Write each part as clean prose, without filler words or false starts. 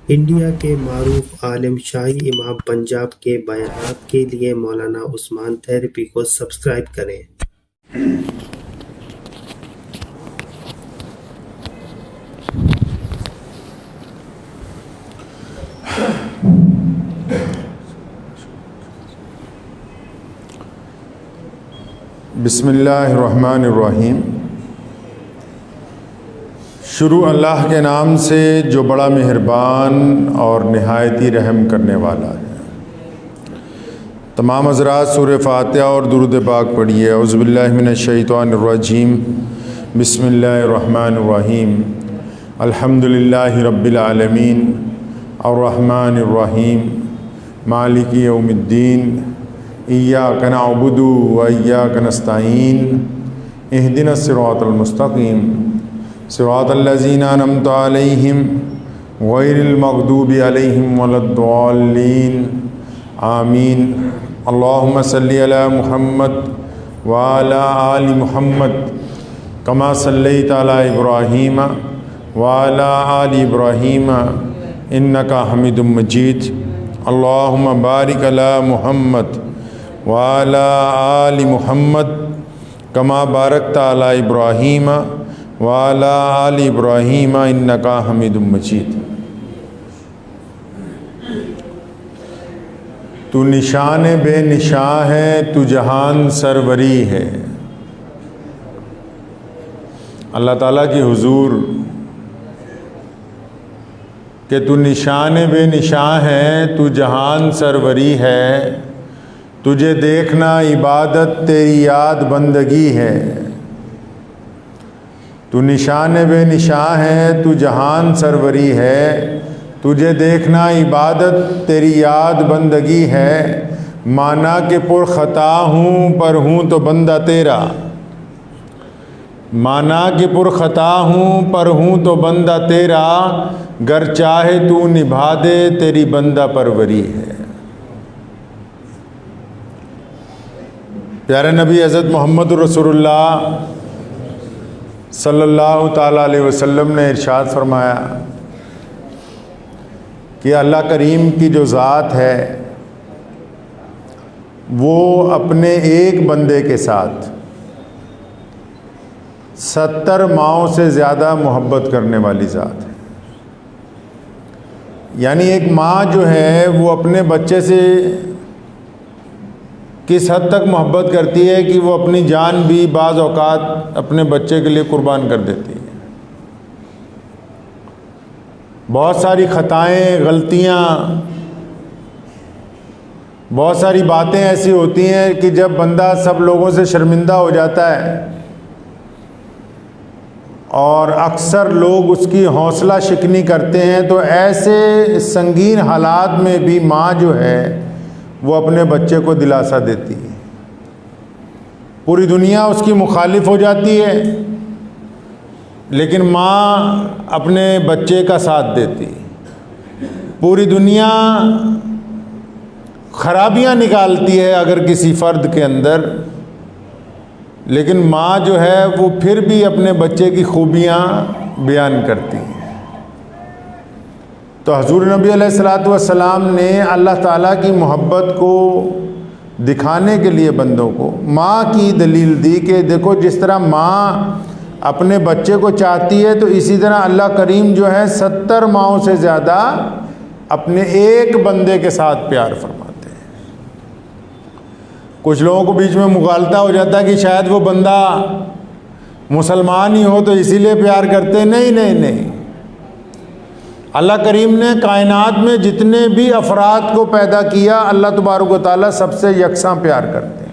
India के मारूफ आलिम शाही इमाम पंजाब के बयानात के लिए मौलाना उस्मान थेरेपी को सब्सक्राइब करें। बिस्मिल्लाहिर्रहमानिर्रहीम। शुरू अल्लाह के नाम से जो बड़ा मेहरबान और निहायती रहम करने वाला है। तमाम हज़रात सूरह फ़ातिहा और दुरूद पाक पढ़िए। औज़ु बिल्लाहि मिनश्शैतानिर्रजीम। बिस्मिल्लाहिर्रहमानिर्रहीम। अल्हम्दुलिल्लाहि रब्बिल आलमीन अर्रहमानिर्रहीम मालिकि यौमिद्दीन इय्याका नअबुदु व इय्याका नस्तईन इहदिनस सिरातल मुस्तक़ीम सिरातल लज़ीना अनअमता अलैहिम गैरिल मग़दूबि अलैहिम वलद्दाल्लीन आमीन। अल्लाहुम्मा सल्लि अला मुहम्मद व अला आलि मुहम्मद कमा सल्लैता अला इब्राहीम व अला आलि इब्राहीम इन्नका हमीदुम मजीद। अल्लाहुम्मा बारिक अला मुहम्मद व अला आलि मुहम्मद कमा बारकता अला इब्राहीम व अला आलि इब्राहीम इन्नका हमीदुम मजीद। तू निशान बेनिशां है, तू जहान सरवरी है। अल्लाह ताला की हुजूर कि तू निशान बेनिशां है, तू जहान सरवरी है। तुझे देखना इबादत, तेरी याद बंदगी है। तू निशान बेनिशां है, तू जहान सरवरी है। तुझे देखना इबादत, तेरी याद बंदगी है। माना कि पुरखता हूँ पर हूँ तो बंदा तेरा। माना कि पुरखता हूँ पर हूँ तो बंदा तेरा। गर चाहे तू निभा दे, तेरी बंदा परवरी है। प्यारे नबी हज़रत मोहम्मद रसूलुल्लाह सल्लल्लाहु ताला अलैहि वसल्लम ने इरशाद फरमाया कि अल्लाह करीम की जो ज़ात है वो अपने एक बंदे के साथ 70 माओं से ज़्यादा मोहब्बत करने वाली ज़ात है। यानी एक माँ जो है वो अपने बच्चे से किस हद तक मोहब्बत करती है कि वो अपनी जान भी बाज़ औक़ात अपने बच्चे के लिए कुर्बान कर देती है। बहुत सारी ख़ताएँ, गलतियाँ, बहुत सारी बातें ऐसी होती हैं कि जब बंदा सब लोगों से शर्मिंदा हो जाता है और अक्सर लोग उसकी हौसला शिकनी करते हैं, तो ऐसे संगीन हालात में भी माँ जो है वो अपने बच्चे को दिलासा देती है। पूरी दुनिया उसकी मुखालिफ हो जाती है लेकिन माँ अपने बच्चे का साथ देती है। पूरी दुनिया खराबियाँ निकालती है अगर किसी फ़र्द के अंदर, लेकिन माँ जो है वो फिर भी अपने बच्चे की खूबियाँ बयान करती है। तो हज़ूर नबी अलैहिस्सलातु वस्सलाम ने अल्लाह ताला की मोहब्बत को दिखाने के लिए बंदों को माँ की दलील दी कि देखो जिस तरह माँ अपने बच्चे को चाहती है तो इसी तरह अल्लाह करीम जो है 70 माओं से ज़्यादा अपने एक बंदे के साथ प्यार फरमाते हैं। कुछ लोगों को बीच में मुगालता हो जाता है कि शायद वो बंदा मुसलमान ही हो तो इसीलिए प्यार करते हैं। नहीं नहीं नहीं, अल्लाह करीम ने कायनात में जितने भी अफराद को पैदा किया अल्लाह तबारक व तआला सबसे यकसां प्यार करते हैं।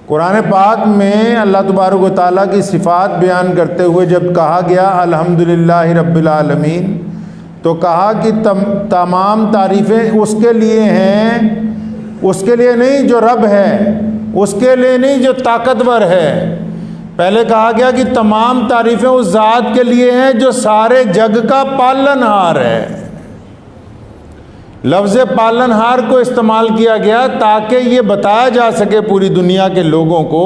कुरान पाक में अल्लाह तबारक व तआला की सिफ़ात बयान करते हुए जब कहा गया अल्हम्दुलिल्लाहि रब्बिल आलमीन, तो कहा कि तमाम तारीफ़ें उसके लिए हैं, उसके लिए नहीं जो रब है, उसके लिए नहीं जो ताकतवर है। पहले कहा गया कि तमाम तारीफ़ें उस ज़ात के लिए हैं जो सारे जग का पालनहार है। लफ्ज़ पालनहार को इस्तेमाल किया गया ताकि ये बताया जा सके पूरी दुनिया के लोगों को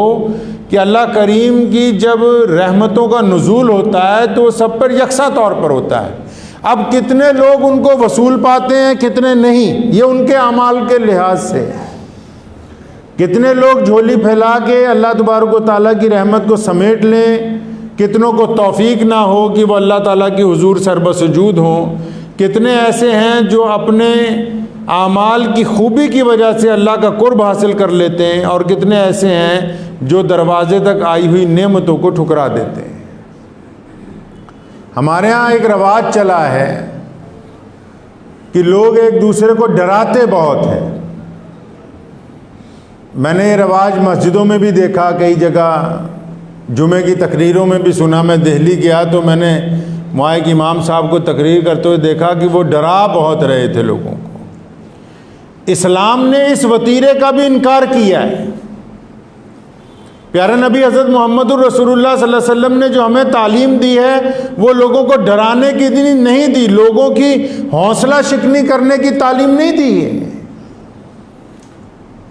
कि अल्लाह करीम की जब रहमतों का नुज़ूल होता है तो सब पर यकसा तौर पर होता है। अब कितने लोग उनको वसूल पाते हैं, कितने नहीं, ये उनके अमाल के लिहाज से। कितने लोग झोली फैला के अल्लाह तबारक व तआला की रहमत को समेट लें, कितनों को तौफीक ना हो कि वो अल्लाह ताला की हुजूर सरबसुजूद हों। कितने ऐसे हैं जो अपने आमाल की खूबी की वजह से अल्लाह का कुर्ब हासिल कर लेते हैं, और कितने ऐसे हैं जो दरवाजे तक आई हुई नेमतों को ठुकरा देते हैं। हमारे यहाँ एक रवाज चला है कि लोग एक दूसरे को डराते बहुत हैं। मैंने ये रवाज मस्जिदों में भी देखा, कई जगह जुमे की तकरीरों में भी सुना। मैं दिल्ली गया तो मैंने वहाँ एक इमाम साहब को तकरीर करते हुए देखा कि वो डरा बहुत रहे थे लोगों को। इस्लाम ने इस वतीरे का भी इनकार किया है। प्यारे नबी हज़रत मोहम्मद रसूलुल्लाह सल्लल्लाहु अलैहि वसल्लम ने जो हमें तालीम दी है वो लोगों को डराने की नहीं दी, लोगों की हौसला शिकनी करने की तालीम नहीं दी है।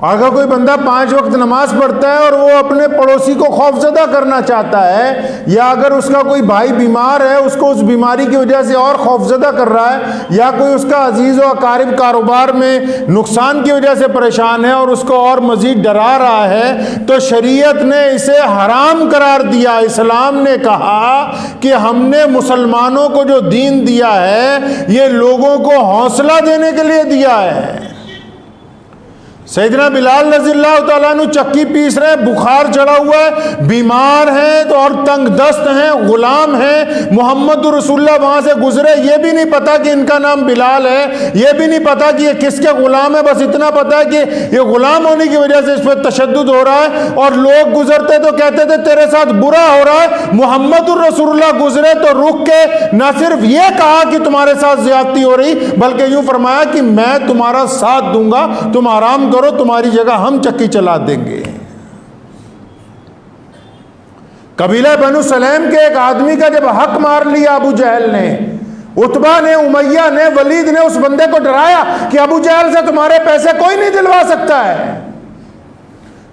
अगर कोई बंदा 5 वक्त नमाज पढ़ता है और वो अपने पड़ोसी को खौफजदा करना चाहता है, या अगर उसका कोई भाई बीमार है उसको उस बीमारी की वजह से और खौफजदा कर रहा है, या कोई उसका अजीज़ व अकारिब कारोबार में नुकसान की वजह से परेशान है और उसको और मज़ीद डरा रहा है, तो शरीयत ने इसे हराम करार दिया। इस्लाम ने कहा कि हमने मुसलमानों को जो दीन दिया है ये लोगों को हौसला देने के लिए दिया है। सैयदना बिलाल रज़ियल्लाहु तआला अन्हु चक्की पीस रहे हैं, बुखार चढ़ा हुआ है, बीमार हैं तो और तंग दस्त हैं, गुलाम हैं। मोहम्मद रसूलुल्लाह वहां से गुजरे, ये भी नहीं पता कि इनका नाम बिलाल है, ये भी नहीं पता कि ये किसके गुलाम है, बस इतना पता है कि ये गुलाम होने की वजह से इस पर तशद्दुद हो रहा है। और लोग गुजरते तो कहते थे तेरे साथ बुरा हो रहा है। मोहम्मद रसूलुल्लाह गुजरे तो रुक के न सिर्फ ये कहा कि तुम्हारे साथ ज्यादती हो रही, बल्कि यूं फरमाया कि मैं तुम्हारा साथ दूंगा, तुम आराम करो, तुम्हारी जगह हम चक्की चला देंगे। कबीला बनु सलेम के एक आदमी का जब हक मार लिया अबू जहल ने, उतबा ने, उमैया ने, वलीद ने उस बंदे को डराया कि अबू जहल से तुम्हारे पैसे कोई नहीं दिलवा सकता है,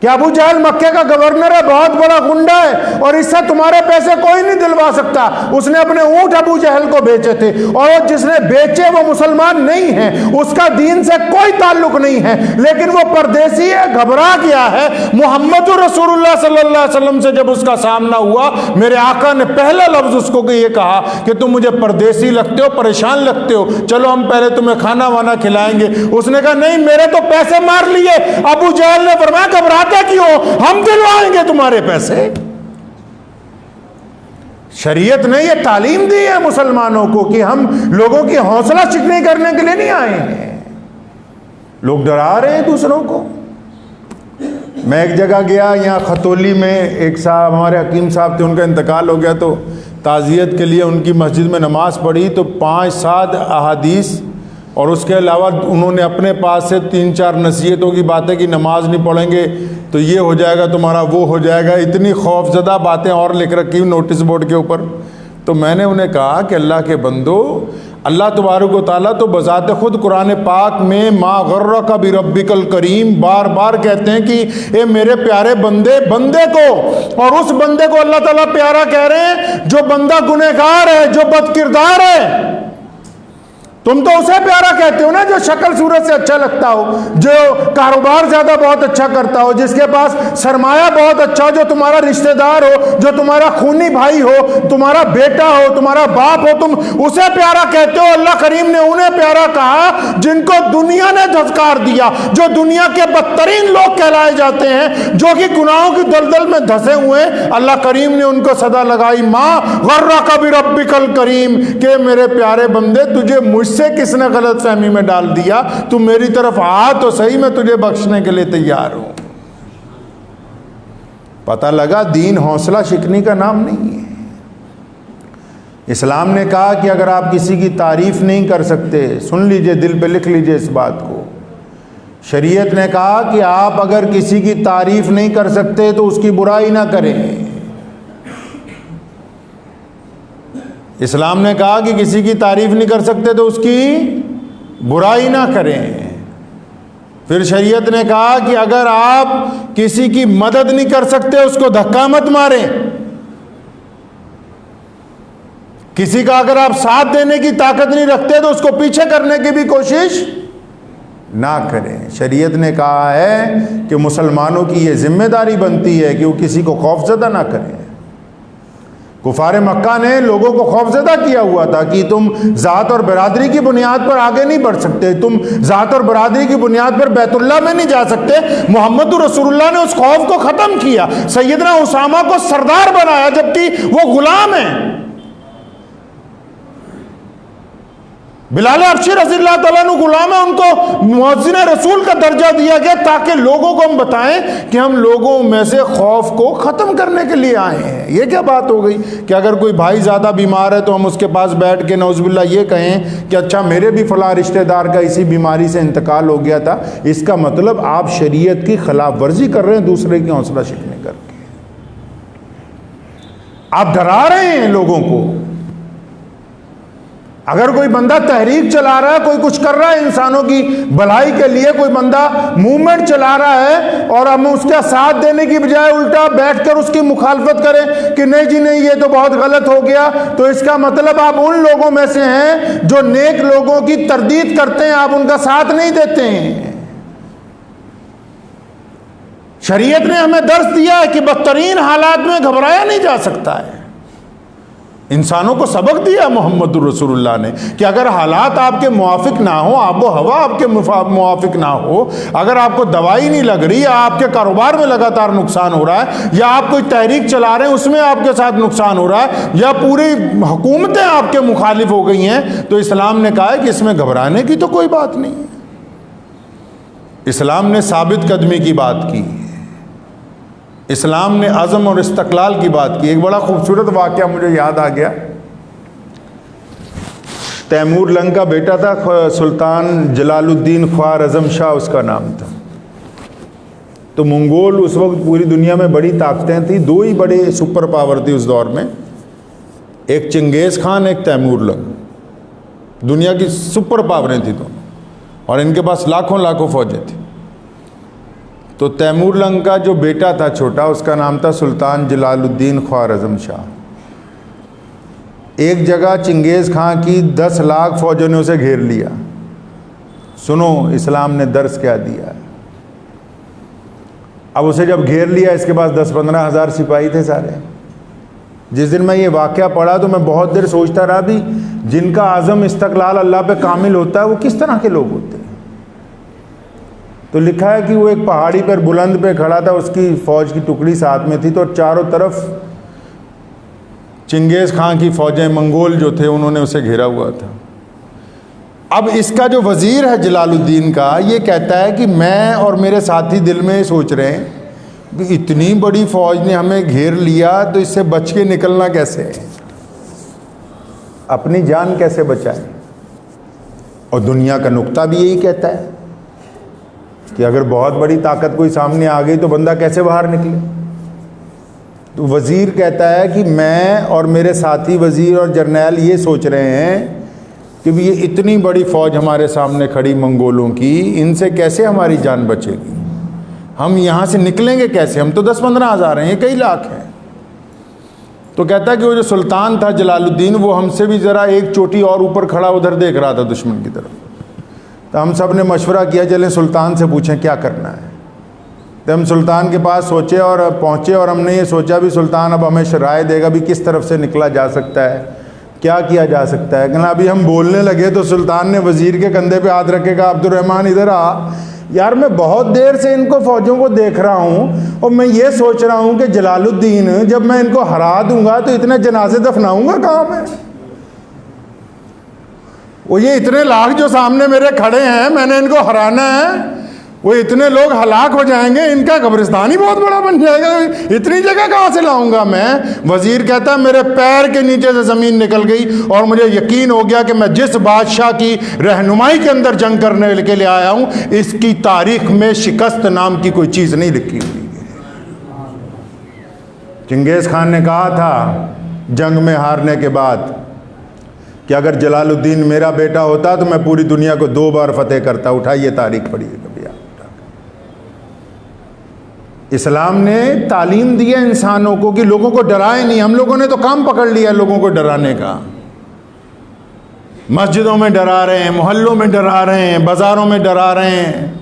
कि अबू जहल मक्के का गवर्नर है, बहुत बड़ा गुंडा है और इससे तुम्हारे पैसे कोई नहीं दिलवा सकता। उसने अपने ऊंट अबू जहल को बेचे थे, और वो जिसने बेचे वो मुसलमान नहीं है, उसका दीन से कोई ताल्लुक नहीं है, लेकिन वो परदेसी है, घबरा गया है। मोहम्मद रसूलुल्लाह सल्लल्लाहु अलैहि वसल्लम से जब उसका सामना हुआ, मेरे आका ने पहला लफ्ज उसको ये कहा कि तुम मुझे परदेसी लगते हो, परेशान लगते हो, चलो हम पहले तुम्हें खाना वाना खिलाएंगे। उसने कहा नहीं, मेरे तो पैसे मार लिए। अबू जहल ने फरमाया घबरा क्यों, हम दिलवाएंगे तुम्हारे पैसे। शरीयत ने यह तालीम दी है मुसलमानों को कि हम लोगों की हौसला चिकनी करने के लिए नहीं आए हैं। लोग डरा रहे हैं दूसरों को। मैं एक जगह गया, यहाँ खतौली में एक साहब, हमारे हकीम साहब थे, उनका इंतकाल हो गया, तो ताज़ियत के लिए उनकी मस्जिद में नमाज पढ़ी तो 5-7 अहादीस और उसके अलावा उन्होंने अपने पास से 3-4 नसीहतों की बातें कि नमाज नहीं पढ़ेंगे तो ये हो जाएगा तुम्हारा, वो हो जाएगा, इतनी खौफजदा बातें और लिख रखी नोटिस बोर्ड के ऊपर। तो मैंने उन्हें कहा कि अल्लाह के बंदो, अल्लाह तबारक व तआला तो बज़ात खुद कुरान पाक में मा गर्रका बिरब्बिकल करीम बार बार कहते हैं कि ए मेरे प्यारे बंदे को, और उस बंदे को अल्लाह ताला प्यारा कह रहे हैं जो बंदा गुनहगार है, जो बदकिरदार है। तुम तो उसे प्यारा कहते हो ना जो शक्ल सूरत से अच्छा लगता हो, जो कारोबार ज्यादा बहुत अच्छा करता हो, जिसके पास सरमाया बहुत अच्छा हो, जो तुम्हारा रिश्तेदार हो, जो तुम्हारा खूनी भाई हो, तुम्हारा बेटा हो, तुम्हारा बाप हो, तुम उसे प्यारा कहते हो। अल्लाह करीम ने उन्हें प्यारा कहा जिनको दुनिया ने धस्कार दिया, जो दुनिया के बदतरीन लोग कहलाए जाते हैं, जो कि गुनाहों की दलदल में धंसे हुए। अल्लाह करीम ने उनको सदा लगाई माँ गर्रका बिरब्बिकल करीम, के मेरे प्यारे बंदे तुझे मुझसे किसने गलत फहमी में डाल दिया, तू मेरी तरफ आ तो सही, मैं तुझे बख्शने के लिए तैयार हूं। पता लगा दीन हौसला शिकनी का नाम नहीं है। इस्लाम ने कहा कि अगर आप किसी की तारीफ नहीं कर सकते, सुन लीजिए, दिल पे लिख लीजिए इस बात को, शरीयत ने कहा कि आप अगर किसी की तारीफ नहीं कर सकते तो उसकी बुराई ना करें। इस्लाम ने कहा कि किसी की तारीफ नहीं कर सकते तो उसकी बुराई ना करें। फिर शरीयत ने कहा कि अगर आप किसी की मदद नहीं कर सकते उसको धक्का मत मारें। किसी का अगर आप साथ देने की ताकत नहीं रखते तो उसको पीछे करने की भी कोशिश ना करें। शरीयत ने कहा है कि मुसलमानों की ये जिम्मेदारी बनती है कि वो किसी को खौफजदा ना करें। कुफार मक्का ने लोगों को खौफजदा किया हुआ था कि तुम जात और बरादरी की बुनियाद पर आगे नहीं बढ़ सकते, तुम जात और बरादरी की बुनियाद पर बैतुल्लाह में नहीं जा सकते। मोहम्मद रसूलुल्लाह ने उस खौफ को खत्म किया, सैयदना उसामा को सरदार बनाया जबकि वो गुलाम है। बिलाल हबशी रज़ियल्लाहु ताला अन्हु गुलाम है, उनको मुअज्जिन रसूल का दर्जा दिया गया ताकि लोगों को हम बताएं कि हम लोगों में से खौफ को ख़त्म करने के लिए आए हैं। ये क्या बात हो गई कि अगर कोई भाई ज़्यादा बीमार है तो हम उसके पास बैठ के नौज़ुबिल्लाह ये कहें कि अच्छा मेरे भी फ़लाँ रिश्तेदार का इसी बीमारी से इंतकाल हो गया था। इसका मतलब आप शरीयत की खिलाफ वर्जी कर रहे हैं दूसरे की हौसला शिकने करके। आप डरा रहे हैं लोगों को। अगर कोई बंदा तहरीक चला रहा है, कोई कुछ कर रहा है इंसानों की भलाई के लिए, कोई बंदा मूवमेंट चला रहा है और हम उसका साथ देने की बजाय उल्टा बैठकर उसकी मुखालफत करें कि नहीं जी नहीं ये तो बहुत गलत हो गया, तो इसका मतलब आप उन लोगों में से हैं जो नेक लोगों की तरदीद करते हैं, आप उनका साथ नहीं देते हैं। शरीयत ने हमें दर्स दिया है कि बदतरीन हालात में घबराया नहीं जा सकता है। इंसानों को सबक दिया मोहम्मद रसूलुल्लाह ने कि अगर हालात आपके मुआफिक ना हो, आबो हवा आपके मुआफिक ना हो, अगर आपको दवाई नहीं लग रही या आपके कारोबार में लगातार नुकसान हो रहा है या आप कोई तहरीक चला रहे हैं उसमें आपके साथ नुकसान हो रहा है या पूरी हुकूमतें आपके मुखालिफ हो गई हैं, तो इस्लाम ने कहा है कि इसमें घबराने की तो कोई बात नहीं है। इस्लाम ने साबित कदमी की बात की, इस्लाम ने अज़म और इस्तक़लाल की बात की। एक बड़ा खूबसूरत वाक़या मुझे याद आ गया। तैमूर लंग का बेटा था, सुल्तान जलालुद्दीन ख्वार आज़म शाह उसका नाम था। तो मंगोल उस वक्त पूरी दुनिया में बड़ी ताकतें थी, दो ही बड़े सुपर पावर थी उस दौर में, एक चंगेज़ खान एक तैमूर लंग। दुनिया की सुपर पावरें थी दोनों और इनके पास लाखों लाखों फौजें थी। तो तैमूर लंग का जो बेटा था छोटा, उसका नाम था सुल्तान जलालुद्दीन ख्वार आज़म शाह। एक जगह चंगेज़ खान की 10 लाख फौजों ने उसे घेर लिया। सुनो इस्लाम ने दर्स क्या दिया है। अब उसे जब घेर लिया, इसके पास 10-15 हज़ार सिपाही थे सारे। जिस दिन मैं ये वाक़या पढ़ा तो मैं बहुत देर सोचता रहा भी जिनका आज़म इस्तक़लाल अल्लाह पे कामिल होता है वो किस तरह के लोग होते हैं। तो लिखा है कि वो एक पहाड़ी पर बुलंद पे खड़ा था, उसकी फ़ौज की टुकड़ी साथ में थी, तो चारों तरफ चंगेज़ खान की फ़ौजें, मंगोल जो थे उन्होंने उसे घेरा हुआ था। अब इसका जो वज़ीर है जलालुद्दीन का, ये कहता है कि मैं और मेरे साथी दिल में सोच रहे हैं कि इतनी बड़ी फ़ौज ने हमें घेर लिया तो इससे बच के निकलना कैसे है, अपनी जान कैसे बचाएं। और दुनिया का नुक्ता भी यही कहता है कि अगर बहुत बड़ी ताकत कोई सामने आ गई तो बंदा कैसे बाहर निकले। तो वज़ीर कहता है कि मैं और मेरे साथी वज़ीर और जर्नैल ये सोच रहे हैं कि ये इतनी बड़ी फ़ौज हमारे सामने खड़ी मंगोलों की, इनसे कैसे हमारी जान बचेगी, हम यहाँ से निकलेंगे कैसे, हम तो 10-15 हज़ार हैं, ये कई लाख हैं। तो कहता है कि वो जो सुल्तान था जलालुद्दीन, वो हमसे भी ज़रा एक चोटी और ऊपर खड़ा उधर देख रहा था दुश्मन की तरफ। तो हम सब ने मशवरा किया चलें सुल्तान से पूछें क्या करना है। तो हम सुल्तान के पास सोचे और पहुँचे और हमने ये सोचा भी सुल्तान अब हमें राय देगा भी किस तरफ से निकला जा सकता है, क्या किया जा सकता है। कहना अभी हम बोलने लगे तो सुल्तान ने वज़ीर के कंधे पे हाथ रखे, कहा अब्दुर्रहमान इधर आ, यार मैं बहुत देर से इनको फ़ौजों को देख रहा हूँ और मैं ये सोच रहा हूँ कि जलालुद्दीन जब मैं इनको हरा दूंगा तो इतने जनाजे दफनाऊँगा कहाँ मैं। वो ये इतने लाख जो सामने मेरे खड़े हैं, मैंने इनको हराना है, वो इतने लोग हलाक हो जाएंगे, इनका कब्रिस्तान ही बहुत बड़ा बन जाएगा, इतनी जगह कहाँ से लाऊंगा मैं। वज़ीर कहता है मेरे पैर के नीचे से ज़मीन निकल गई और मुझे यकीन हो गया कि मैं जिस बादशाह की रहनुमाई के अंदर जंग करने के लिए आया हूँ, इसकी तारीख में शिकस्त नाम की कोई चीज़ नहीं लिखी हुई। चंगेज़ खान ने कहा था जंग में हारने के बाद कि अगर जलालुद्दीन मेरा बेटा होता तो मैं पूरी दुनिया को 2 बार फतेह करता। उठाइए तारीख पढ़िए कभी आप। इस्लाम ने तालीम दी है इंसानों को कि लोगों को डराए नहीं। हम लोगों ने तो काम पकड़ लिया लोगों को डराने का। मस्जिदों में डरा रहे हैं, मोहल्लों में डरा रहे हैं, बाज़ारों में डरा रहे हैं,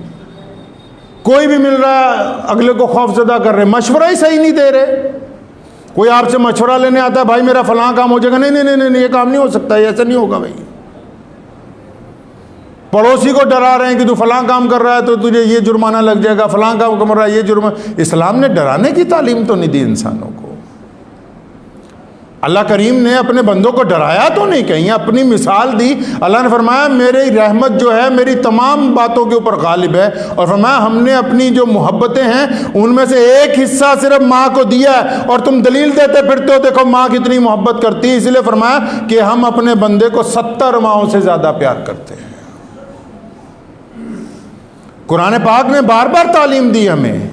कोई भी मिल रहा है अगले को खौफजदा कर रहे हैं, मशवरा ही सही नहीं दे रहे। कोई आपसे मशवरा लेने आता है, भाई मेरा फलां काम हो जाएगा, नहीं नहीं नहीं नहीं, ये काम नहीं हो सकता, ये ऐसा नहीं होगा भाई। पड़ोसी को डरा रहे हैं कि तू फलां काम कर रहा है तो तुझे ये जुर्माना लग जाएगा, फलां काम कर रहा है ये जुर्माना। इस्लाम ने डराने की तालीम तो नहीं दी इंसानों को। अल्लाह करीम ने अपने बंदों को डराया तो नहीं, कहीं अपनी मिसाल दी। अल्लाह ने फरमाया मेरी रहमत जो है मेरी तमाम बातों के ऊपर गालिब है, और फरमाया हमने अपनी जो मोहब्बतें हैं उनमें से एक हिस्सा सिर्फ माँ को दिया है, और तुम दलील देते फिरते हो देखो माँ कितनी मोहब्बत करती है। इसलिए फरमाया कि हम अपने बंदे को 70 माँओं से ज़्यादा प्यार करते हैं। कुरान पाक ने बार बार तालीम दी हमें,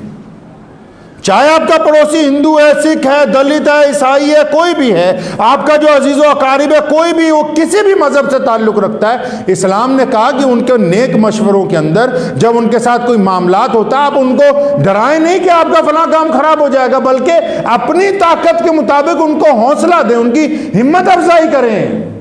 चाहे आपका पड़ोसी हिंदू है, सिख है, दलित है, ईसाई है, कोई भी है, आपका जो अजीज़ो अकारिब है, कोई भी वो किसी भी मजहब से ताल्लुक़ रखता है, इस्लाम ने कहा कि उनके नेक मशवरों के अंदर जब उनके साथ कोई मामलात होता है आप उनको डराएं नहीं कि आपका फला काम खराब हो जाएगा, बल्कि अपनी ताकत के मुताबिक उनको हौसला दें, उनकी हिम्मत अफजाई करें।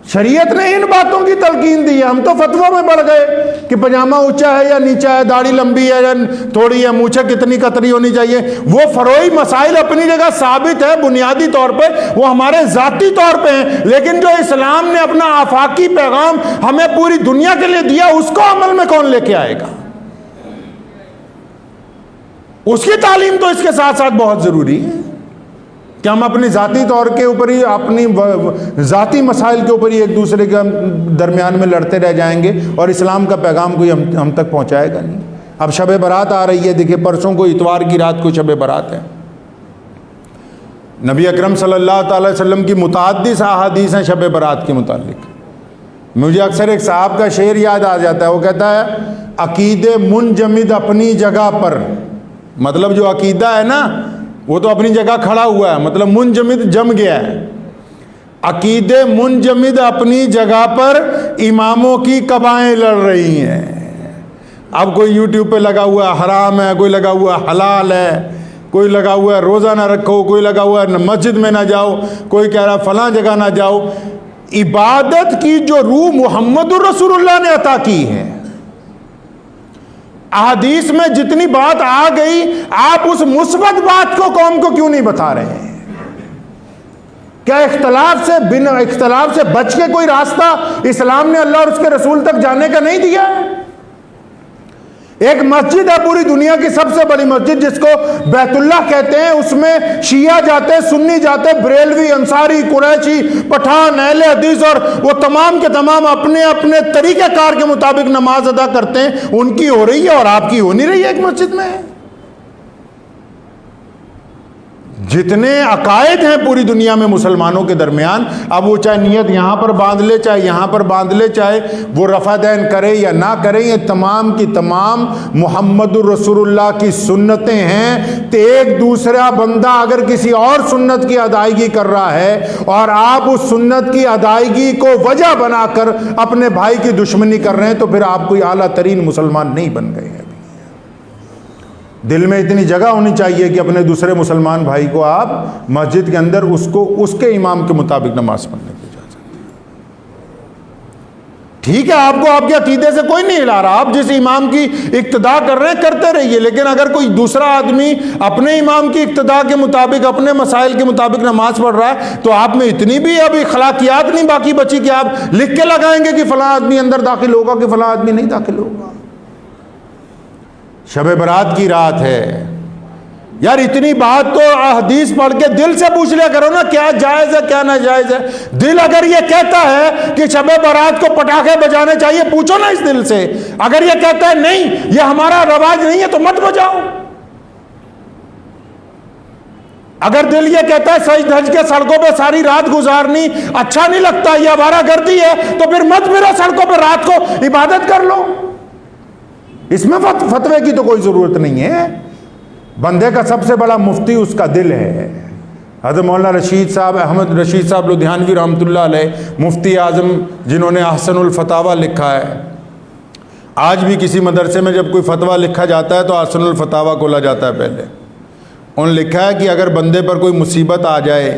शरीयत ने इन बातों की तलकीन दी है। हम तो फतवा में बढ़ गए कि पजामा ऊंचा है या नीचा है, दाढ़ी लंबी है या थोड़ी है, मूछे कितनी कतरी होनी चाहिए। वो फरोई मसाइल अपनी जगह साबित है, बुनियादी तौर पे वो हमारे जाती तौर पे हैं, लेकिन जो इस्लाम ने अपना आफाकी पैगाम हमें पूरी दुनिया के लिए दिया उसको अमल में कौन लेके आएगा? उसकी तालीम तो इसके साथ साथ बहुत जरूरी है कि हम अपनी ज़ाती तौर के ऊपर ही, अपनी ज़ाती मसाइल के ऊपर ही एक दूसरे के दरमियान में लड़ते रह जाएंगे और इस्लाम का पैगाम कोई हम तक पहुंचाएगा नहीं। अब शब बारात आ रही है, देखिए परसों को इतवार की रात को शब बारात है। नबी अकरम सल्लल्लाहु अलैहि वसल्लम की मुतअद्दिद अहादीस हैं शब बारात के मुतालिक। मुझे अक्सर एक साहब का शेर याद आ जाता है, वो कहता है अकीदे मुनजमिद अपनी जगह पर, मतलब जो अकीदा है ना वो तो अपनी जगह खड़ा हुआ है, मतलब मुनजमिद जम गया है। अकीदे मुनजमिद अपनी जगह पर, इमामों की कबाएं लड़ रही हैं। अब कोई यूट्यूब पे लगा हुआ हराम है, कोई लगा हुआ हलाल है, कोई लगा हुआ है रोज़ा ना रखो, कोई लगा हुआ है मस्जिद में ना जाओ, कोई कह रहा है फलां जगह ना जाओ। इबादत की जो रूह मुहम्मदुर रसूलुल्लाह ने अता की है, अहदीस में जितनी बात आ गई, आप उस मुस्बत बात को कौम को क्यों नहीं बता रहे हैं? क्या इख्तलाफ से बच के कोई रास्ता इस्लाम ने अल्लाह और उसके रसूल तक जाने का नहीं दिया है? एक मस्जिद है पूरी दुनिया की सबसे बड़ी मस्जिद जिसको बैतुल्लाह कहते हैं, उसमें शिया जाते, सुन्नी जाते, बरेलवी, अंसारी, कुरैशी, पठान, अहले हदीस, और वो तमाम के तमाम अपने अपने तरीक़ेकार के मुताबिक नमाज अदा करते हैं। उनकी हो रही है और आपकी हो नहीं रही है एक मस्जिद में। जितने अकायद हैं पूरी दुनिया में मुसलमानों के दरमियान, अब वो चाहे नियत यहाँ पर बांध ले, चाहे यहाँ पर बांध ले, चाहे वो रफ़ादैन करे या ना करे, ये तमाम की तमाम मुहम्मदुर रसूलुल्लाह की सुन्नतें हैं। तो एक दूसरा बंदा अगर किसी और सुन्नत की अदायगी कर रहा है और आप उस सुन्नत की अदायगी को वजह बनाकर अपने भाई की दुश्मनी कर रहे हैं, तो फिर आप कोई आला तरीन मुसलमान नहीं बन गए हैं। दिल में इतनी जगह होनी चाहिए कि अपने दूसरे मुसलमान भाई को आप मस्जिद के अंदर उसको उसके इमाम के मुताबिक नमाज पढ़ने की इजाज़त दें। ठीक है, आपको आपके अकीदे से कोई नहीं हिला रहा, आप जिस इमाम की इक्तदा कर रहे हैं करते रहिए, लेकिन अगर कोई दूसरा आदमी अपने इमाम की इक्तदा के मुताबिक, अपने मसाइल के मुताबिक नमाज पढ़ रहा है, तो आप में इतनी भी अब अखलाकियात नहीं बाकी बची कि आप लिख के लगाएंगे कि फलां आदमी अंदर दाखिल होगा कि फलां आदमी नहीं दाखिल होगा। शब बारात की रात है यार, इतनी बात तो हदीस पढ़ के दिल से पूछ लिया करो ना, क्या जायज़ है क्या ना जायज़ है। दिल अगर ये कहता है कि शब बारात को पटाखे बजाने चाहिए, पूछो ना इस दिल से। अगर ये कहता है नहीं ये हमारा रवाज नहीं है तो मत बजाओ। अगर दिल ये कहता है सज धज के सड़कों पे सारी रात गुजारनी अच्छा नहीं लगता, ये आवारागर्दी है, तो फिर मत फिरो सड़कों पर, रात को इबादत कर लो। इसमें फतवे की तो कोई ज़रूरत नहीं है। बंदे का सबसे बड़ा मुफ्ती उसका दिल है। हज़रत मौलाना रशीद साहब, अहमद रशीद साहब लुधियानवी रहमतुल्लाह अलैह, मुफ्ती आज़म जिन्होंने अहसनुल फतावा लिखा है, आज भी किसी मदरसे में जब कोई फतवा लिखा जाता है तो अहसनुल फतावा खोला जाता है। पहले उन्होंने लिखा है कि अगर बंदे पर कोई मुसीबत आ जाए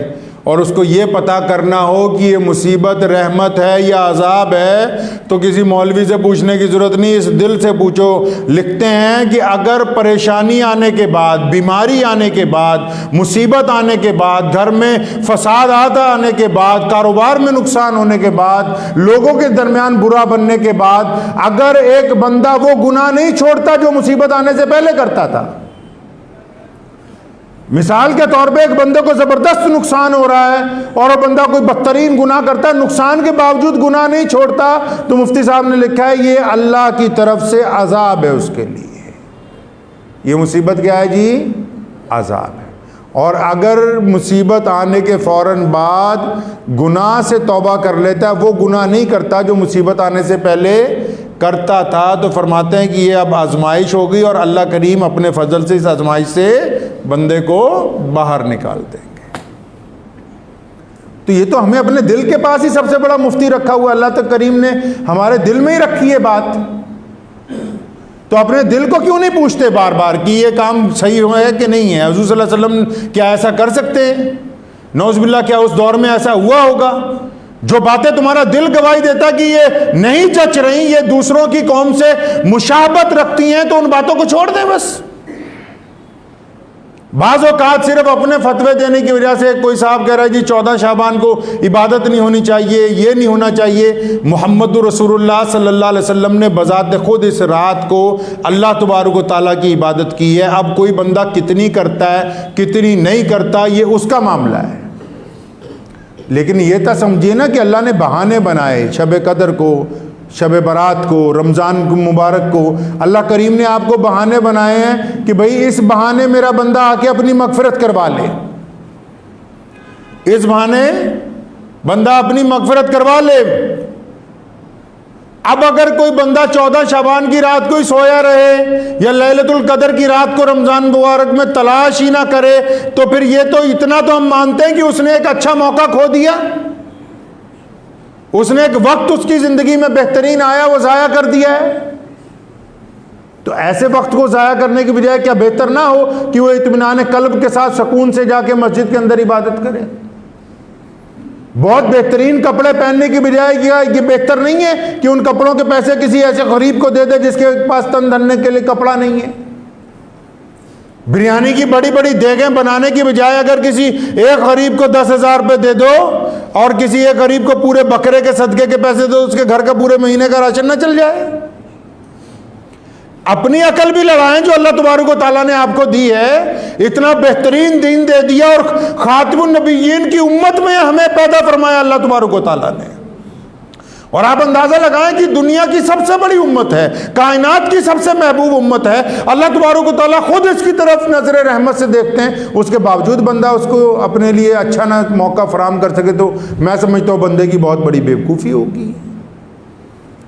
और उसको ये पता करना हो कि ये मुसीबत रहमत है या अजाब है, तो किसी मौलवी से पूछने की ज़रूरत नहीं, इस दिल से पूछो। लिखते हैं कि अगर परेशानी आने के बाद, बीमारी आने के बाद, मुसीबत आने के बाद, घर में फसाद आने के बाद, कारोबार में नुकसान होने के बाद, लोगों के दरमियान बुरा बनने के बाद, अगर एक बंदा वो गुनाह नहीं छोड़ता जो मुसीबत आने से पहले करता था। मिसाल के तौर पे एक बंदे को जबरदस्त नुकसान हो रहा है और वो बंदा कोई बदतरीन गुनाह करता है, नुकसान के बावजूद गुनाह नहीं छोड़ता, तो मुफ्ती साहब ने लिखा है ये अल्लाह की तरफ से अजाब है उसके लिए। ये मुसीबत क्या है जी? अजाब है। और अगर मुसीबत आने के फौरन बाद गुनाह से तौबा कर लेता है, वो गुनाह नहीं करता जो मुसीबत आने से पहले करता था, तो फरमाते हैं कि ये अब आजमाइश होगी और अल्लाह करीम अपने फजल से इस आजमाइश से बंदे को बाहर निकाल देंगे। तो ये तो हमें अपने दिल के पास ही सबसे बड़ा मुफ्ती रखा हुआ, अल्लाह तो करीम ने हमारे दिल में ही रखी है बात। तो अपने दिल को क्यों नहीं पूछते बार बार कि ये काम सही है कि नहीं है? हुज़ूर सल्लल्लाहु अलैहि वसल्लम क्या ऐसा कर सकते हैं? नौज़ुबिल्लाह क्या उस दौर में ऐसा हुआ होगा? जो बातें तुम्हारा दिल गवाही देता कि ये नहीं जच रही, ये दूसरों की कौम से मुशाबत रखती हैं, तो उन बातों को छोड़ दें बस। बाज़ औक़ात सिर्फ अपने फतवे देने की वजह से कोई साहब कह रहा है जी 14 शाबान को इबादत नहीं होनी चाहिए, ये नहीं होना चाहिए। मुहम्मदुर रसूलुल्लाह सल्लल्लाहु अलैहि वसल्लम ने बज़ात खुद इस रात को अल्लाह तबारक व तआला की इबादत की है। अब कोई बंदा कितनी करता है कितनी नहीं करता ये उसका मामला है, लेकिन ये तो समझिए ना कि अल्लाह ने बहाने बनाए। शब कदर को, शब बरात को, रमज़ान मुबारक को अल्लाह करीम ने आपको बहाने बनाए हैं कि भाई इस बहाने मेरा बंदा आके अपनी मगफिरत करवा ले, इस बहाने बंदा अपनी मगफिरत करवा ले। अब अगर कोई बंदा 14 शाबान की रात को ही सोया रहे या लैलतुल कदर की रात को रमज़ान मुबारक में तलाश ही ना करे, तो फिर ये तो इतना तो हम मानते हैं कि उसने एक अच्छा मौका खो दिया, उसने एक वक्त उसकी ज़िंदगी में बेहतरीन आया वो ज़ाया कर दिया है। तो ऐसे वक्त को ज़ाया करने की बजाय क्या बेहतर ना हो कि वो इत्मीनान कल्ब के साथ सुकून से जाके मस्जिद के अंदर इबादत करे? बहुत बेहतरीन कपड़े पहनने की बजाय ये बेहतर नहीं है कि उन कपड़ों के पैसे किसी ऐसे गरीब को दे दे जिसके पास तन धरने के लिए कपड़ा नहीं है? बिरयानी की बड़ी बड़ी देगें बनाने की बजाय अगर किसी एक गरीब को 10,000 रुपये दे दो और किसी एक गरीब को पूरे बकरे के सदके के पैसे दो, उसके घर का पूरे महीने का राशन ना चल जाए? अपनी अकल भी लगाएं जो अल्लाह तबारक व तआला ने आपको दी है। इतना बेहतरीन दीन दे दिया और खातिमुन नबिय्यीन की उम्मत में हमें पैदा फरमाया अल्लाह तबारक व तआला ने। और आप अंदाजा लगाएं कि दुनिया की सबसे बड़ी उम्मत है, कायनात की सबसे महबूब उम्मत है, अल्लाह तबारक व तआला खुद इसकी तरफ नजर रहमत से देखते हैं, उसके बावजूद बंदा उसको अपने लिए अच्छा ना मौका फराम कर सके, तो मैं समझता हूँ बंदे की बहुत बड़ी बेवकूफ़ी होगी।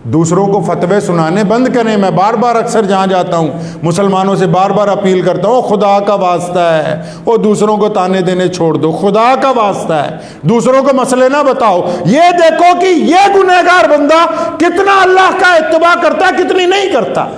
दूसरों को फतवे सुनाने बंद करें। मैं बार बार अक्सर जहाँ जाता हूँ मुसलमानों से बार बार अपील करता हूँ, खुदा का वास्ता है वो दूसरों को ताने देने छोड़ दो, खुदा का वास्ता है दूसरों को मसले ना बताओ। ये देखो कि ये गुनहगार बंदा कितना अल्लाह का इत्तबा करता है कितनी नहीं करता।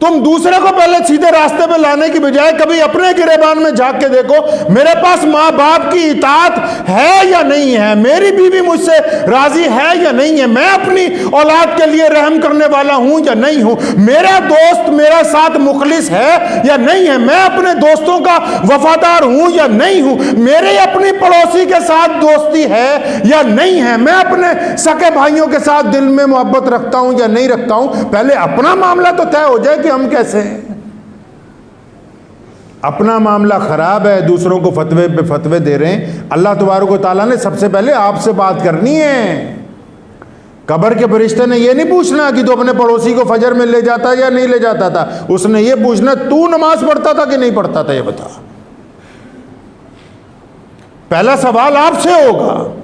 तुम दूसरे को पहले सीधे रास्ते पे लाने की बजाय कभी अपने गिरेबान में झांक के देखो, मेरे पास माँ बाप की इताअत है या नहीं है, मेरी बीवी मुझसे राजी है या नहीं है, मैं अपनी औलाद के लिए रहम करने वाला हूं या नहीं हूं, मेरा दोस्त मेरा साथ मुखलिस है या नहीं है, मैं अपने दोस्तों का वफादार हूं या नहीं हूं, मेरे अपनी पड़ोसी के साथ दोस्ती है या नहीं है, मैं अपने सके भाइयों के साथ दिल में मोहब्बत रखता हूं या नहीं रखता हूं। पहले अपना मामला तो तय हो जाए कि हम कैसे हैं। अपना मामला खराब है, दूसरों को फतवे पे फतवे दे रहे हैं। अल्लाह तबारक व तआला ने सबसे पहले आपसे बात करनी है। कब्र के फरिश्ते ने यह नहीं पूछना कि तू अपने पड़ोसी को फजर में ले जाता या नहीं ले जाता था, उसने ये पूछना तू नमाज पढ़ता था कि नहीं पढ़ता था, ये बता। पहला सवाल आपसे होगा।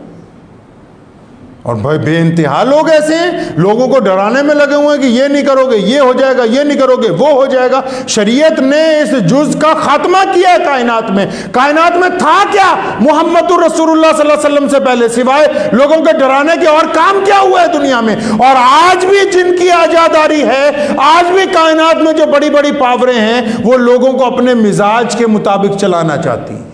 और भाई बेइंतहा लोग ऐसे हैं, लोगों को डराने में लगे हुए हैं कि ये नहीं करोगे ये हो जाएगा, ये नहीं करोगे वो हो जाएगा। शरीयत ने इस जुज का खात्मा किया है कायनात में। कायनात में था क्या मुहम्मदुर रसूलुल्लाह सल्लल्लाहु अलैहि वसल्लम से पहले, सिवाय लोगों के डराने के और काम क्या हुआ है दुनिया में? और आज भी जिनकी आजादारी है, आज भी कायनात में जो बड़ी बड़ी पावरें हैं, वो लोगों को अपने मिजाज के मुताबिक चलाना चाहती हैं।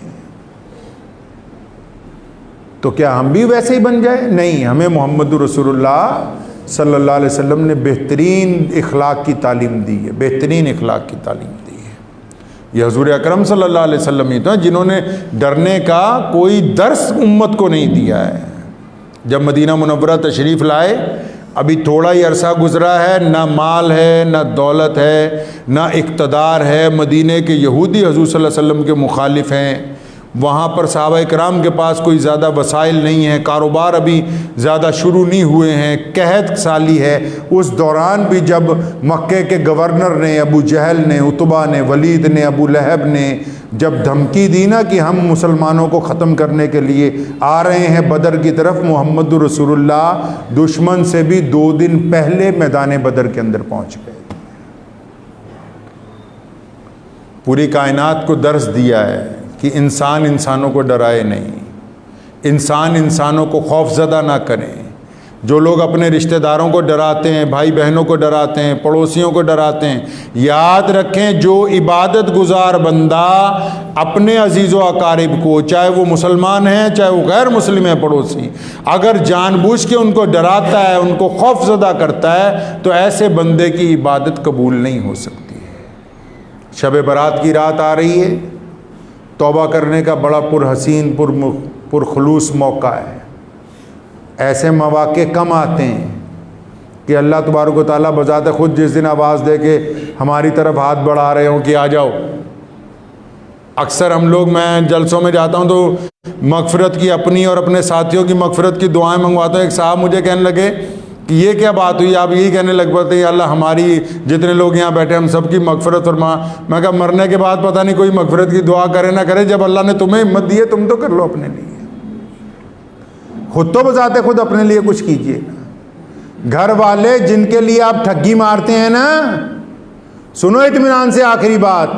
तो क्या हम भी वैसे ही बन जाए? नहीं, हमें मोहम्मद रसूलुल्लाह सल्लल्लाहु अलैहि वसल्लम ने बेहतरीन इखलाक की तालीम दी है, बेहतरीन इखलाक की तालीम दी है। ये हजूर अकरम सल्लल्लाहु अलैहि वसल्लम ही तो हैं जिन्होंने डरने का कोई दर्स उम्मत को नहीं दिया है। जब मदीना मुनव्वरा तशरीफ़ लाए, अभी थोड़ा ही अरसा गुजरा है, ना माल है, ना दौलत है, ना इक़्तिदार है। मदीने के यहूदी हजूर सल्लल्लाहु अलैहि वसल्लम के मुखालिफ हैं। वहाँ पर सहाबा कराम के पास कोई ज़्यादा वसाइल नहीं है, कारोबार अभी ज़्यादा शुरू नहीं हुए हैं, कहत साली है। उस दौरान भी जब मक्के के गवर्नर ने, अबू जहल ने, उतबा ने, वलीद ने, अबू लहब ने जब धमकी दी ना कि हम मुसलमानों को ख़त्म करने के लिए आ रहे हैं बदर की तरफ, मोहम्मद रसूलुल्लाह दुश्मन से भी 2 दिन पहले मैदान बदर के अंदर पहुँच गए। पूरी कायनात को दर्स दिया है कि इंसान इंसानों को डराए नहीं, इंसान इंसानों को खौफज़दा ना करें। जो लोग अपने रिश्तेदारों को डराते हैं, भाई बहनों को डराते हैं, पड़ोसियों को डराते हैं, याद रखें जो इबादत गुजार बंदा अपने अजीज़ व अकारिब को, चाहे वो मुसलमान हैं चाहे वो गैर मुस्लिम है पड़ोसी, अगर जानबूझ के उनको डराता है, उनको खौफज़दा करता है, तो ऐसे बंदे की इबादत कबूल नहीं हो सकती है। शब बारात की रात आ रही है, तौबा करने का बड़ा पुरहसीन पुरखलूस मौका है। ऐसे मौके कम आते हैं कि अल्लाह तबारक व तआला बज़ात खुद जिस दिन आवाज़ दे के हमारी तरफ हाथ बढ़ा रहे हों कि आ जाओ। अक्सर हम लोग, मैं जलसों में जाता हूं तो मगफ़िरत की, अपनी और अपने साथियों की मगफ़िरत की दुआएं मंगवाता हूँ। एक साहब मुझे कहने लगे कि ये क्या बात हुई, आप यही कहने लग पड़ते हैं अल्लाह हमारी जितने लोग यहाँ बैठे हम सबकी मगफ़िरत फरमा। मैं कहा मरने के बाद पता नहीं कोई मगफ़िरत की दुआ करे ना करे, जब अल्लाह ने तुम्हें हिम्मत दी है तुम तो कर लो अपने लिए। खुद तो बजाते खुद अपने लिए कुछ कीजिए ना। घर वाले जिनके लिए आप ठगी मारते हैं ना, सुनो इत्मीनान से आखिरी बात,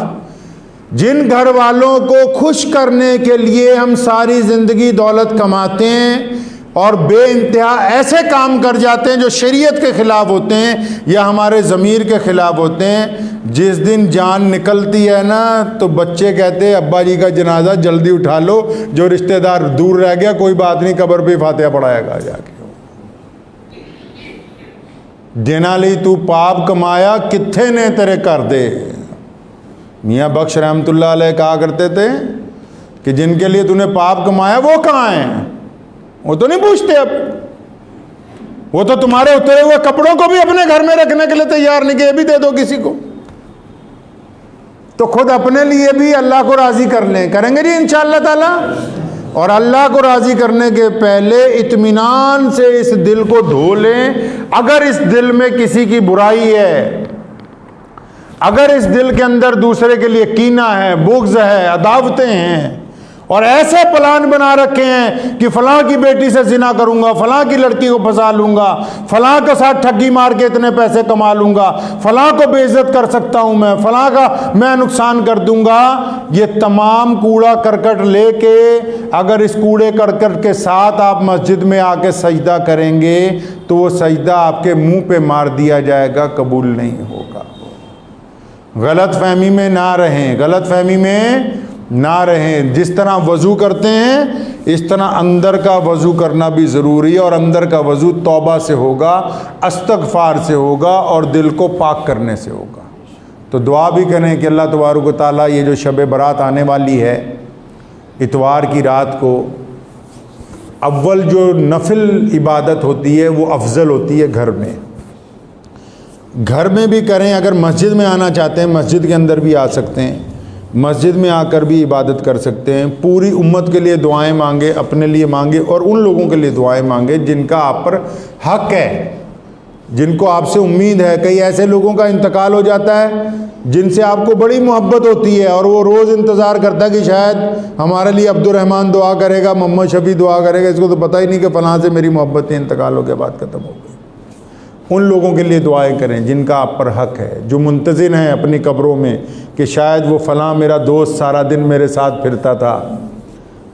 जिन घर वालों को खुश करने के लिए हम सारी ज़िंदगी दौलत कमाते हैं और बेइंतहा ऐसे काम कर जाते हैं जो शरीयत के ख़िलाफ़ होते हैं या हमारे ज़मीर के ख़िलाफ़ होते हैं, जिस दिन जान निकलती है ना तो बच्चे कहते हैं अब्बा जी का जनाजा जल्दी उठा लो, जो रिश्तेदार दूर रह गया कोई बात नहीं, कब्र पे फातिहा पढ़ाएगा जाके। जिना ली तू पाप कमाया कित्थे ने तेरे कर दे। मियाँ बख्श रहमतुल्लाह अलैह कहा करते थे कि जिनके लिए तूने पाप कमाया वो कहाँ हैं? वो तो नहीं पूछते अब, वो तो तुम्हारे उतरे हुए कपड़ों को भी अपने घर में रखने के लिए तैयार नहीं कि ये भी दे दो किसी को। तो खुद अपने लिए भी अल्लाह को राज़ी कर लें, करेंगे जी इंशाअल्लाह ताला। और अल्लाह को राज़ी करने के पहले इत्मीनान से इस दिल को धो लें। अगर इस दिल में किसी की बुराई है, अगर इस दिल के अंदर दूसरे के लिए कीना है, बुग़्ज़ है, अदावतें हैं, और ऐसे प्लान बना रखे हैं कि फलां की बेटी से जिना करूंगा, फलां की लड़की को फंसा लूंगा, फलां के साथ ठगी मार के इतने पैसे कमा लूंगा, फलां को बेइज्जत कर सकता हूं मैं, फलां का मैं नुकसान कर दूंगा, ये तमाम कूड़ा करकट लेके अगर इस कूड़े करकट के साथ आप मस्जिद में आके सजदा करेंगे तो वो सजदा आपके मुंह पे मार दिया जाएगा, कबूल नहीं होगा। गलत फहमी में ना रहें, गलत फहमी में ना रहें। जिस तरह वज़ू करते हैं इस तरह अंदर का वज़ू करना भी ज़रूरी है, और अंदर का वज़ू तौबा से होगा, इस्तग़फ़ार से होगा और दिल को पाक करने से होगा। तो दुआ भी करें कि अल्लाह तबारक व तआला ये जो शब बारात आने वाली है इतवार की रात को, अव्वल जो नफिल इबादत होती है वो अफजल होती है घर में। घर में भी करें, अगर मस्जिद में आना चाहते हैं मस्जिद के अंदर भी आ सकते हैं, मस्जिद में आकर भी इबादत कर सकते हैं। पूरी उम्मत के लिए दुआएं मांगे, अपने लिए मांगे और उन लोगों के लिए दुआएं मांगे जिनका आप पर हक है, जिनको आपसे उम्मीद है। कई ऐसे लोगों का इंतकाल हो जाता है जिनसे आपको बड़ी मोहब्बत होती है और वो रोज़ इंतज़ार करता है कि शायद हमारे लिए अब्दुर्रहमान दुआ करेगा, मोहम्मद शफी दुआ करेगा, इसको तो पता ही नहीं कि फ़लाँ से मेरी मोहब्बत इंतकाल हो के बाद ख़त्म हो गई। उन लोगों के लिए दुआएं करें जिनका आप पर हक है, जो मुंतज़िर हैं अपनी कब्रों में कि शायद वो फ़लाँ मेरा दोस्त सारा दिन मेरे साथ फिरता था,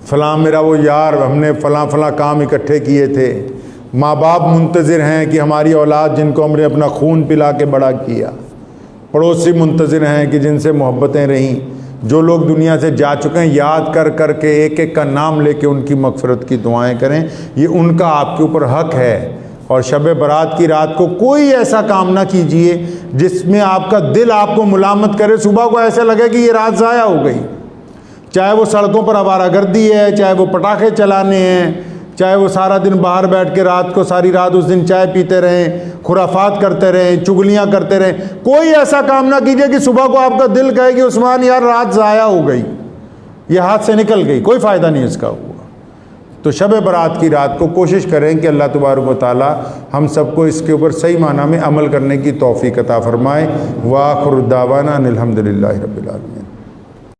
फ़लाँ मेरा वो यार, हमने फ़लाँ फ़लाँ काम इकट्ठे किए थे। माँ बाप मुंतज़िर हैं कि हमारी औलाद जिनको हमने अपना खून पिला के बड़ा किया। पड़ोसी मुंतज़िर हैं कि जिनसे मोहब्बतें रहीं। जो लोग दुनिया से जा चुके हैं याद कर कर के एक एक का नाम लेके उनकी मगफरत की दुआएं करें, ये उनका आपके ऊपर हक है। और शब बारात की रात को कोई ऐसा काम ना कीजिए जिसमें आपका दिल आपको मुलामत करे, सुबह को ऐसा लगे कि ये रात ज़ाया हो गई। चाहे वो सड़कों पर आवारागर्दी है, चाहे वो पटाखे चलाने हैं, चाहे वो सारा दिन बाहर बैठ के रात को सारी रात उस दिन चाय पीते रहें, खुराफात करते रहें, चुगलियाँ करते रहें, कोई ऐसा काम ना कीजिए कि सुबह को आपका दिल कहे कि उस्मान यार रात ज़ाया हो गई, ये हाथ से निकल गई, कोई फ़ायदा नहीं इसका हुआ। तो शब बारात की रात को कोशिश करें कि अल्लाह तबारक व तआला हम सबको इसके ऊपर सही माना में अमल करने की तौफीक अता फरमाए। व आखिर दावाना अनिल हम्दुलिल्लाहि रब्बिल आलमीन।